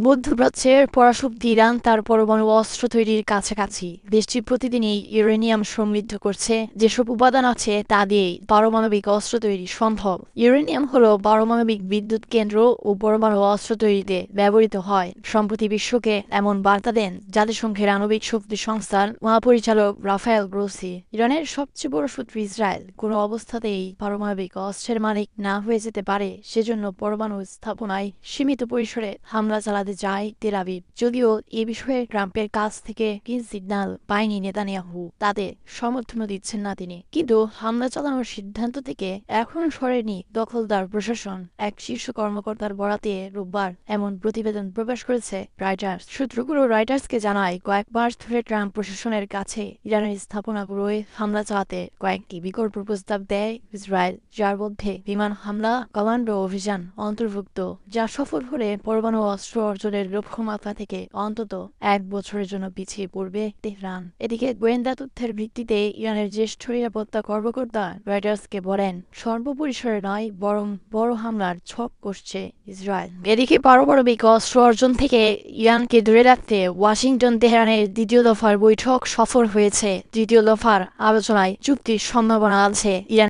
মধ্যপ্রাচ্যের পরাশক্তি ইরান তার পরমাণু অস্ত্র তৈরির কাছাকাছি। দেশটি প্রতিদিনই ইউরেনিয়াম সমৃদ্ধ করছে। যেসব উপাদান আছে তা দিয়েই পারমাণবিক অস্ত্র তৈরি সম্ভব। ইউরেনিয়াম হলো পারমাণবিক বিদ্যুৎ কেন্দ্র ও পরমাণু অস্ত্র তৈরিতে ব্যবহৃত হয়। সম্প্রতি বিশ্বকে এমন বার্তা দেন জাতিসংঘের আণবিক শক্তি সংস্থার মহাপরিচালক রাফায়েল গ্রোসি। ইরানের সবচেয়ে বড় শত্রু ইসরায়েল কোনো অবস্থাতেই পারমাণবিক অস্ত্রের মালিক না হয়ে যেতে পারে, সেজন্য পরমাণু স্থাপনায় সীমিত পরিসরে হামলা চালাতে যায় তেল আবিব। যদিও এ বিষয়ে ট্রাম্পের কাছ থেকে কি সিগন্যাল পায়নি নেতানিয়াহু, তাদের সমর্থনও দিচ্ছেন না তিনি। কিন্তু হামলা চালানোর সিদ্ধান্ত থেকে এখনো সরেনি দখলদার প্রশাসন। এক শীর্ষ কর্মকর্তার বরাতে রোববার এমন প্রতিবেদন প্রকাশ করেছে রয়টার্স। সূত্রগুলো রয়টার্সকে জানায়, কয়েক মাস ধরে ট্রাম্প প্রশাসনের কাছে ইরানের স্থাপনাগুলোয় হামলা চালাতে কয়েকটি বিকল্প প্রস্তাব দেয় ইসরায়েল, যার মধ্যে বিমান হামলা, কমান্ডো অভিযান অন্তর্ভুক্ত, যা সফল হলে পরমাণু অস্ত্র অর্জনের লক্ষ্যমাত্রা থেকে অন্তত 1 বছরের জন্য পিছিয়ে পড়বে তেহরান। এদিকে গোয়েন্দা তথ্যের ভিত্তিতে ইরানের জ্যেষ্ঠ নিরাপত্তা কর্মকর্তা রয়টার্সকে বলেন, সর্বপরিসরে নয় বরং বড় হামলার ছক কষছে ইসরায়েল। এদিকে পারমাণবিক অস্ত্র অর্জন থেকে ইরানকে দূরে রাখতে ওয়াশিংটন তেহরানের দ্বিতীয় দফার বৈঠক সফল হয়েছে। তৃতীয় দফার আলোচনায় চুক্তির সম্ভাবনা আছে। ইরান